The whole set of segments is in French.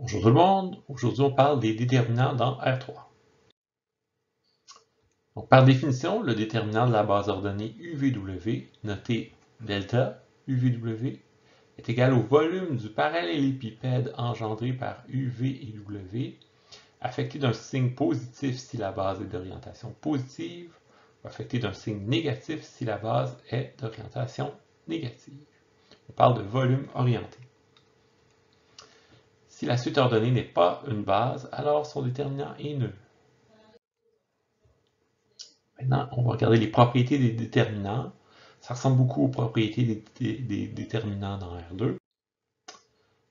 Bonjour tout le monde, aujourd'hui on parle des déterminants dans R3. Donc, par définition, le déterminant de la base ordonnée UVW, noté delta UVW, est égal au volume du parallélépipède engendré par UV et W, affecté d'un signe positif si la base est d'orientation positive, ou affecté d'un signe négatif si la base est d'orientation négative. On parle de volume orienté. Si la suite ordonnée n'est pas une base, alors son déterminant est nul. Maintenant, on va regarder les propriétés des déterminants. Ça ressemble beaucoup aux propriétés des déterminants dans R2.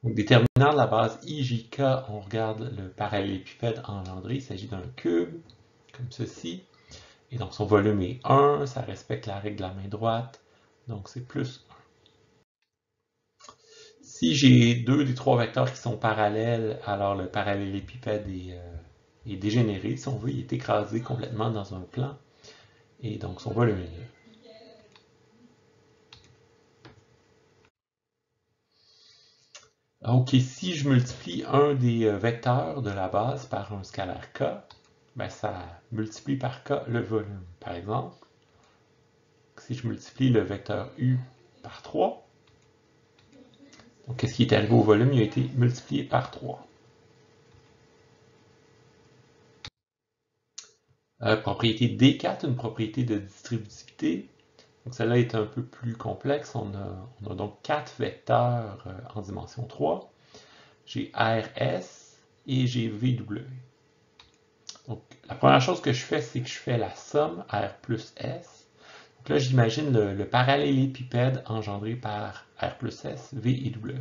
Donc, déterminant de la base IJK, on regarde le parallélépipède engendré. Il s'agit d'un cube, comme ceci. Et donc, son volume est 1. Ça respecte la règle de la main droite. Donc, c'est plus 1. Si j'ai deux des trois vecteurs qui sont parallèles, alors le parallélépipède est dégénéré. Si on veut, il est écrasé complètement dans un plan. Et donc, son volume est nul. Ok, si je multiplie un des vecteurs de la base par un scalaire k, ben ça multiplie par k le volume. Par exemple, si je multiplie le vecteur u par 3, donc qu'est-ce qui est arrivé au volume? Il a été multiplié par 3. Propriété D4, une propriété de distributivité. Donc celle-là est un peu plus complexe. On a donc 4 vecteurs en dimension 3. J'ai RS et j'ai VW. Donc, la première chose que je fais, c'est que je fais la somme R plus S. Donc là, j'imagine le parallélépipède engendré par R plus S, V et W.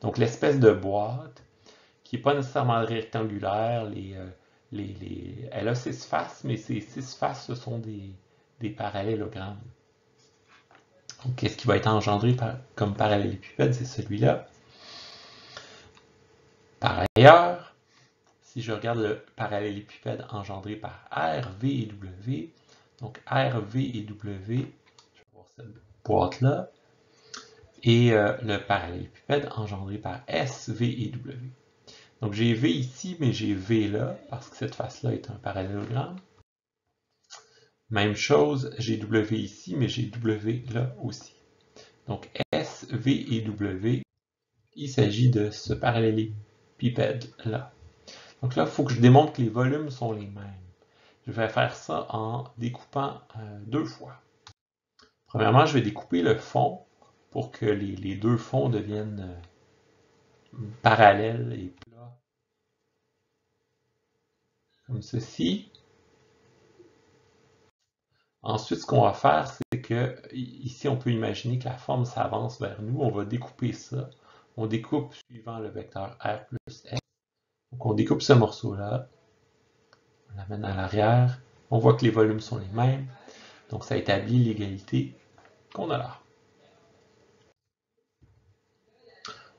Donc, l'espèce de boîte qui n'est pas nécessairement rectangulaire. Elle a 6 faces, mais ces 6 faces, ce sont des parallélogrammes. Donc, qu'est-ce qui va être engendré comme parallélépipède? C'est celui-là. Par ailleurs, si je regarde le parallélépipède engendré par R, V et W, donc R, V et W, je vais voir cette boîte-là, et le parallélépipède engendré par S, V et W. Donc j'ai V ici, mais j'ai V là, parce que cette face-là est un parallélogramme. Même chose, j'ai W ici, mais j'ai W là aussi. Donc S, V et W, il s'agit de ce parallélépipède-là. Donc là, il faut que je démontre que les volumes sont les mêmes. Je vais faire ça en découpant deux fois. Premièrement, je vais découper le fond pour que les deux fonds deviennent parallèles et plats, comme ceci. Ensuite, ce qu'on va faire, c'est que ici, on peut imaginer que la forme s'avance vers nous. On va découper ça. On découpe suivant le vecteur R plus S. Donc, on découpe ce morceau-là. On l'amène à l'arrière. On voit que les volumes sont les mêmes. Donc, ça établit l'égalité qu'on a là.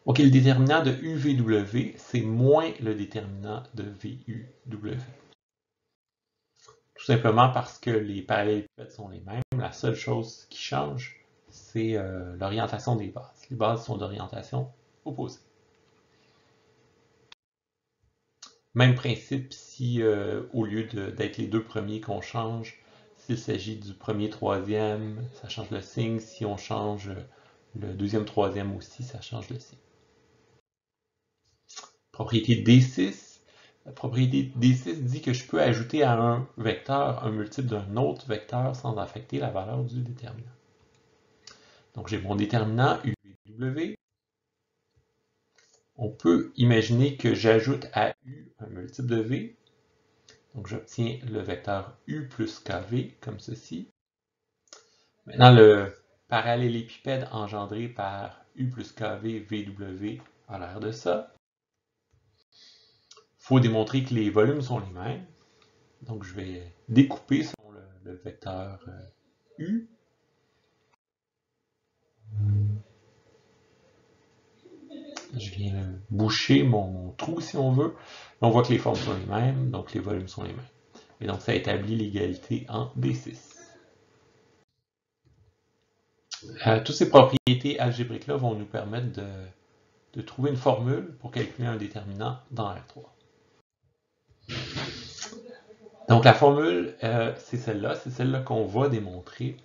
Ok, le déterminant de UVW, c'est moins le déterminant de VUW. Tout simplement parce que les parallélépipèdes sont les mêmes. La seule chose qui change, c'est l'orientation des bases. Les bases sont d'orientation opposée. Même principe si au lieu d'être les deux premiers qu'on change, s'il s'agit du premier, troisième, ça change le signe. Si on change le deuxième, troisième aussi, ça change le signe. Propriété D6. La propriété D6 dit que je peux ajouter à un vecteur un multiple d'un autre vecteur sans affecter la valeur du déterminant. Donc j'ai mon déterminant UW. On peut imaginer que j'ajoute à U un multiple de V. Donc j'obtiens le vecteur U plus KV comme ceci. Maintenant le parallélépipède engendré par U plus KV VW a l'air de ça. Il faut démontrer que les volumes sont les mêmes. Donc je vais découper selon le vecteur U. Je viens boucher mon trou si on veut. On voit que les formes sont les mêmes, donc les volumes sont les mêmes. Et donc ça établit l'égalité en D6. Toutes ces propriétés algébriques-là vont nous permettre de trouver une formule pour calculer un déterminant dans R3. Donc la formule, c'est celle-là qu'on va démontrer.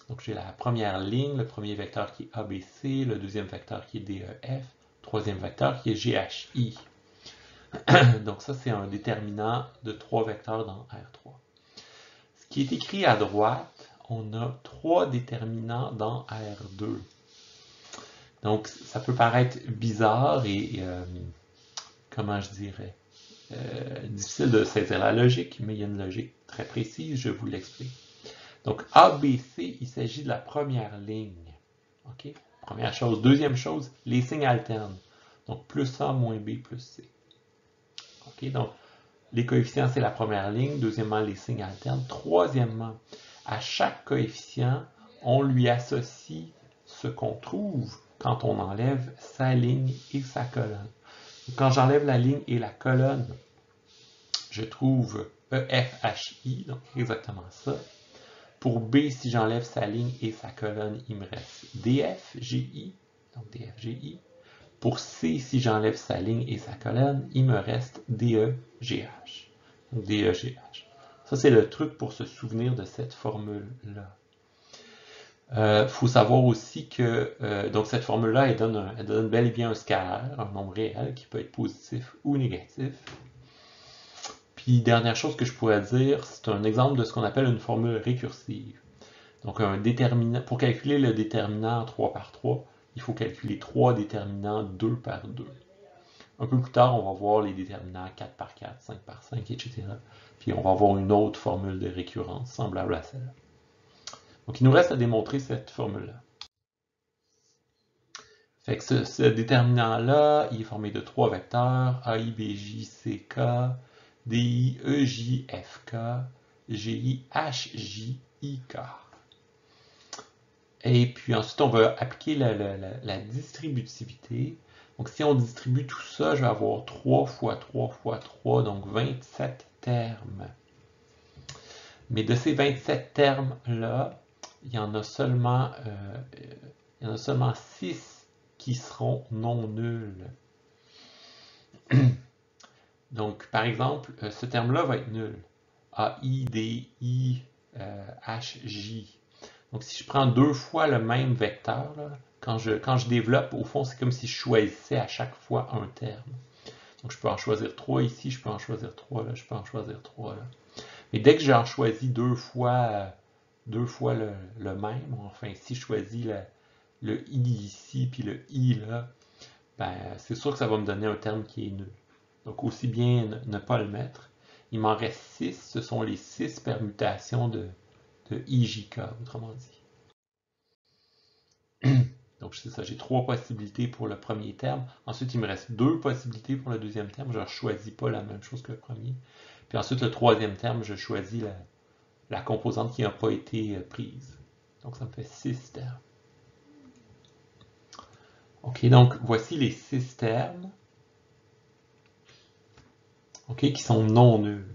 Donc j'ai la première ligne, le premier vecteur qui est ABC, le deuxième vecteur qui est DEF, troisième vecteur qui est GHI. Donc ça, c'est un déterminant de 3 vecteurs dans R3. Ce qui est écrit à droite, on a 3 déterminants dans R2. Donc ça peut paraître bizarre et, comment je dirais, difficile de saisir la logique, mais il y a une logique très précise, je vous l'explique. Donc ABC, il s'agit de la première ligne. OK? Première chose. Deuxième chose, les signes alternent. Donc plus A moins B plus C. OK? Donc les coefficients, c'est la première ligne. Deuxièmement, les signes alternent. Troisièmement, à chaque coefficient, on lui associe ce qu'on trouve quand on enlève sa ligne et sa colonne. Quand j'enlève la ligne et la colonne, je trouve EFHI, donc exactement ça. Pour B, si j'enlève sa ligne et sa colonne, il me reste DFGI, donc DFGI. Pour C, si j'enlève sa ligne et sa colonne, il me reste DEGH. Donc DEGH. Ça, c'est le truc pour se souvenir de cette formule-là. Faut savoir aussi que donc cette formule-là, elle donne bel et bien un scalaire, un nombre réel qui peut être positif ou négatif. Puis dernière chose que je pourrais dire, c'est un exemple de ce qu'on appelle une formule récursive. Donc un déterminant, pour calculer le déterminant 3 par 3, il faut calculer 3 déterminants 2 par 2. Un peu plus tard, on va voir les déterminants 4 par 4, 5 par 5, etc. Puis on va avoir une autre formule de récurrence semblable à celle-là. Donc, il nous reste à démontrer cette formule-là. Fait que ce déterminant-là, il est formé de 3 vecteurs, AI, BJ, CK, DI, EJ, FK, GI, HJ, IK. Et puis ensuite, on va appliquer la distributivité. Donc, si on distribue tout ça, je vais avoir 3 fois 3 fois 3, donc 27 termes. Mais de ces 27 termes-là, il y en a seulement 6 qui seront non nuls. Donc, par exemple, ce terme-là va être nul. AI, DI, HJ. Donc, si je prends 2 fois le même vecteur, là, quand je développe, au fond, c'est comme si je choisissais à chaque fois un terme. Donc, je peux en choisir 3 ici, je peux en choisir 3 là, je peux en choisir 3 là. Mais dès que j'en choisis 2 fois le même, enfin, si je choisis le I ici, puis le I là, ben, c'est sûr que ça va me donner un terme qui est nul. Donc, aussi bien ne pas le mettre. Il m'en reste 6, ce sont les 6 permutations de IJK, autrement dit. Donc, c'est ça, j'ai 3 possibilités pour le premier terme. Ensuite, il me reste 2 possibilités pour le deuxième terme. Je ne choisis pas la même chose que le premier. Puis ensuite, le troisième terme, je choisis la composante qui n'a pas été prise. Donc, ça me fait 6 termes. OK, donc voici les 6 termes qui sont non nuls.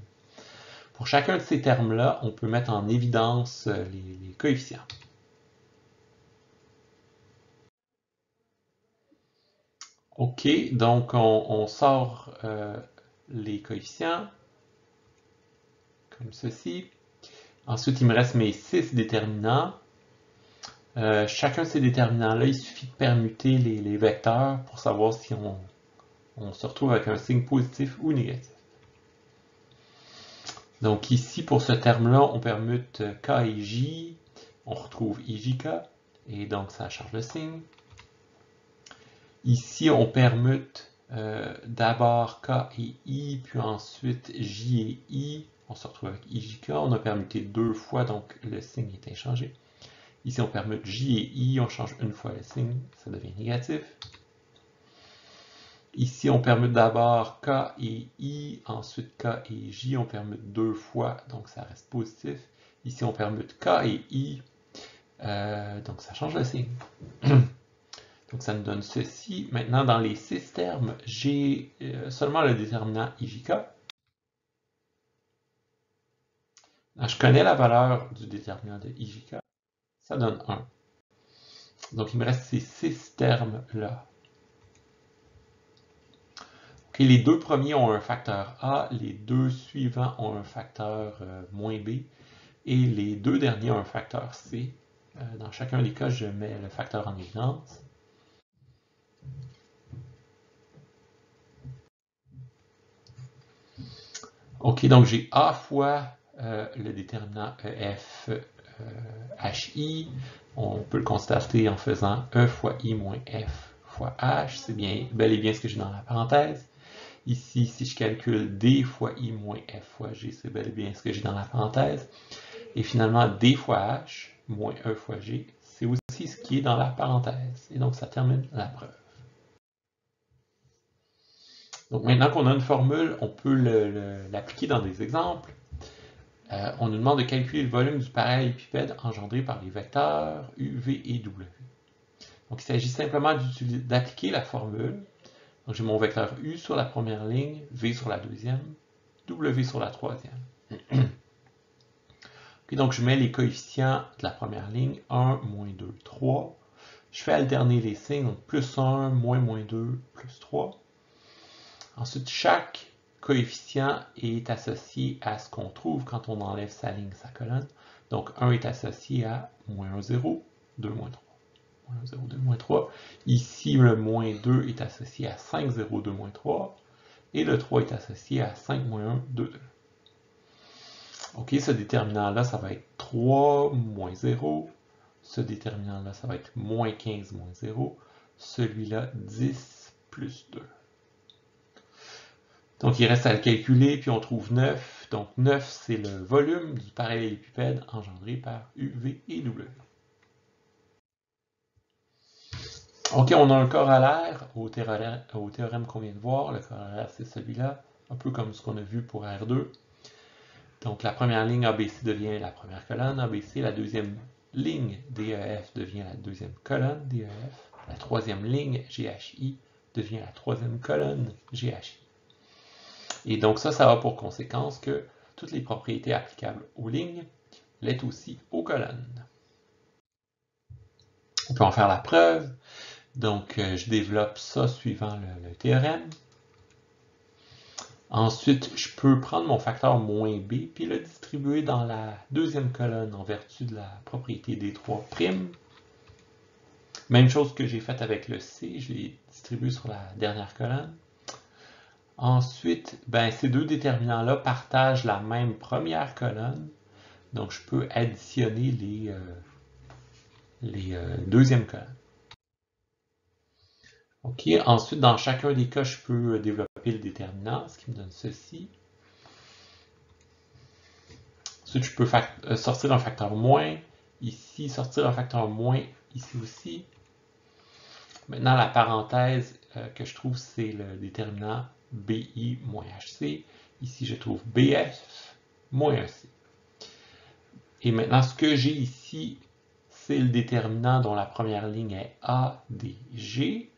Pour chacun de ces termes-là, on peut mettre en évidence les coefficients. OK, donc on sort les coefficients comme ceci. Ensuite, il me reste mes 6 déterminants. Chacun de ces déterminants-là, il suffit de permuter les vecteurs pour savoir si on se retrouve avec un signe positif ou négatif. Donc ici, pour ce terme-là, on permute K et J, on retrouve IJK, et donc ça change le signe. Ici, on permute d'abord K et I, puis ensuite J et I, on se retrouve avec IJK, on a permuté 2 fois, donc le signe est inchangé. Ici, on permute J et I, on change une fois le signe, ça devient négatif. Ici, on permute d'abord K et I, ensuite K et J, on permute 2 fois, donc ça reste positif. Ici, on permute K et I, donc ça change le signe. Donc ça nous donne ceci. Maintenant, dans les 6 termes, j'ai seulement le déterminant IJK. Je connais la valeur du déterminant de IJK. Ça donne 1. Donc il me reste ces 6 termes-là. Okay, les deux premiers ont un facteur A, les deux suivants ont un facteur moins B, et les deux derniers ont un facteur C. Dans chacun des cas, je mets le facteur en évidence. OK, donc j'ai A fois le déterminant EF HI. On peut le constater en faisant E fois I moins F fois H. C'est bien, bel et bien ce que j'ai dans la parenthèse. Ici, si je calcule D fois I moins F fois G, c'est bel et bien ce que j'ai dans la parenthèse. Et finalement, D fois H moins E fois G, c'est aussi ce qui est dans la parenthèse. Et donc, ça termine la preuve. Donc, maintenant qu'on a une formule, on peut l'appliquer dans des exemples. On nous demande de calculer le volume du parallélépipède engendré par les vecteurs U, V et W. Donc, il s'agit simplement d'appliquer la formule. Donc, j'ai mon vecteur U sur la première ligne, V sur la deuxième, W sur la troisième. Okay, donc, je mets les coefficients de la première ligne, 1, moins 2, 3. Je fais alterner les signes, donc plus 1, moins 2, plus 3. Ensuite, chaque coefficient est associé à ce qu'on trouve quand on enlève sa ligne, sa colonne. Donc, 1 est associé à moins 1, 0, 2, moins 3. Moins 1, 0, 2, moins 3. Ici, le moins 2 est associé à 5, 0, 2, moins 3. Et le 3 est associé à 5, moins 1, 2, 2. OK, ce déterminant-là, ça va être 3, moins 0. Ce déterminant-là, ça va être moins 15, moins 0. Celui-là, 10, plus 2. Donc, il reste à le calculer, puis on trouve 9. Donc, 9, c'est le volume du parallélépipède engendré par U, V et W. OK, on a un corollaire au théorème qu'on vient de voir. Le corollaire, c'est celui-là, un peu comme ce qu'on a vu pour R2. Donc, la première ligne ABC devient la première colonne ABC. La deuxième ligne DEF devient la deuxième colonne DEF. La troisième ligne GHI devient la troisième colonne GHI. Et donc ça a pour conséquence que toutes les propriétés applicables aux lignes l'est aussi aux colonnes. On peut en faire la preuve. Donc, je développe ça suivant le théorème. Ensuite, je peux prendre mon facteur moins B puis le distribuer dans la deuxième colonne en vertu de la propriété des 3'. Même chose que j'ai faite avec le C, je l'ai distribué sur la dernière colonne. Ensuite, ces deux déterminants-là partagent la même première colonne. Donc, je peux additionner les deuxièmes colonnes. OK. Ensuite, dans chacun des cas, je peux développer le déterminant, ce qui me donne ceci. Ensuite, je peux sortir un facteur moins. Ici, sortir un facteur moins. Ici aussi. Maintenant, la parenthèse que je trouve, c'est le déterminant BI moins HC. Ici, je trouve BF moins EC. Et maintenant, ce que j'ai ici, c'est le déterminant dont la première ligne est A, D, G.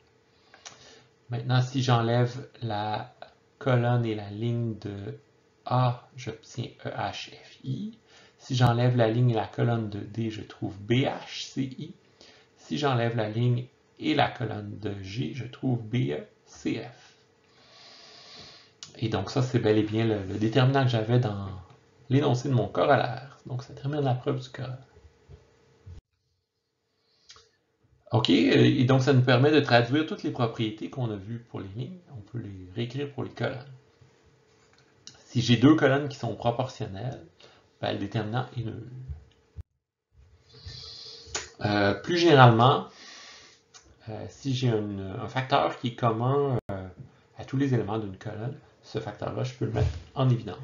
Maintenant, si j'enlève la colonne et la ligne de A, j'obtiens EH, FI. Si j'enlève la ligne et la colonne de D, je trouve BH, CI. Si j'enlève la ligne et la colonne de G, je trouve BE, CF. Et donc ça, c'est bel et bien le déterminant que j'avais dans l'énoncé de mon corollaire. Donc ça termine la preuve du corollaire. OK, et donc ça nous permet de traduire toutes les propriétés qu'on a vues pour les lignes. On peut les réécrire pour les colonnes. Si j'ai deux colonnes qui sont proportionnelles, le déterminant est nul. Plus généralement, si j'ai un facteur qui est commun à tous les éléments d'une colonne, ce facteur-là, je peux le mettre en évidence.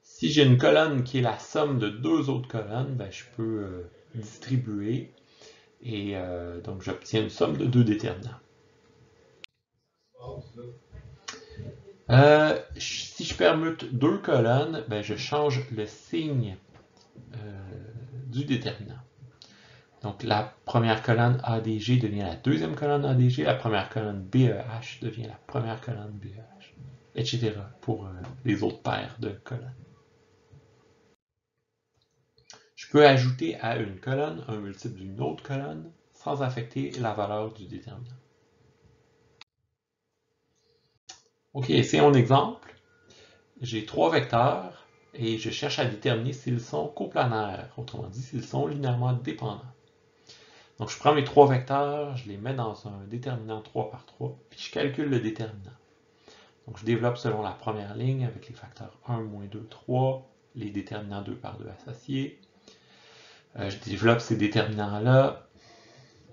Si j'ai une colonne qui est la somme de deux autres colonnes, je peux distribuer et donc j'obtiens une somme de deux déterminants. Si je permute deux colonnes, je change le signe du déterminant. Donc la première colonne ADG devient la deuxième colonne ADG, la première colonne BEH devient la première colonne BEH, etc. pour les autres paires de colonnes. Je peux ajouter à une colonne un multiple d'une autre colonne sans affecter la valeur du déterminant. Ok, c'est un exemple. J'ai trois vecteurs et je cherche à déterminer s'ils sont coplanaires, autrement dit s'ils sont linéairement dépendants. Donc je prends mes trois vecteurs, je les mets dans un déterminant 3 par 3, puis je calcule le déterminant. Donc je développe selon la première ligne avec les facteurs 1, moins 2, 3, les déterminants 2 par 2 associés. Je développe ces déterminants-là,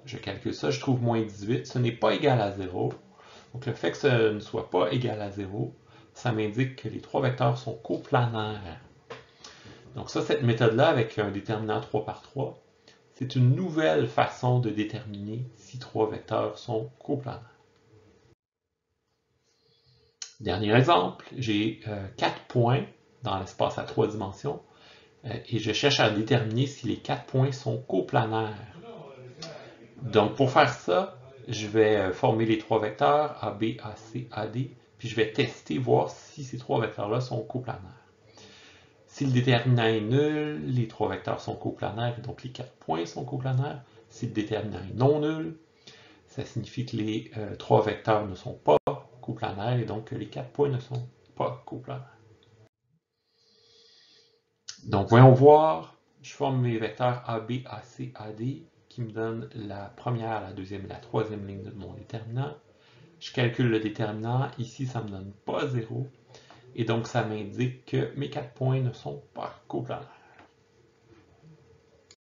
je calcule ça, je trouve moins 18, ce n'est pas égal à 0. Donc le fait que ce ne soit pas égal à 0, ça m'indique que les trois vecteurs sont coplanaires. Donc ça, cette méthode-là, avec un déterminant 3 par 3, c'est une nouvelle façon de déterminer si trois vecteurs sont coplanaires. Dernier exemple, j'ai 4 points dans l'espace à 3 dimensions et je cherche à déterminer si les 4 points sont coplanaires. Donc pour faire ça, je vais former les trois vecteurs AB, AC, AD, puis je vais tester, voir si ces trois vecteurs-là sont coplanaires. Si le déterminant est nul, les trois vecteurs sont coplanaires et donc les 4 points sont coplanaires. Si le déterminant est non nul, ça signifie que les trois vecteurs ne sont pas coplanaires et donc que les 4 points ne sont pas coplanaires. Donc voyons voir, je forme mes vecteurs AB, AC, AD qui me donnent la première, la deuxième et la troisième ligne de mon déterminant. Je calcule le déterminant, ici ça ne me donne pas 0 et donc ça m'indique que mes 4 points ne sont pas coplanaires.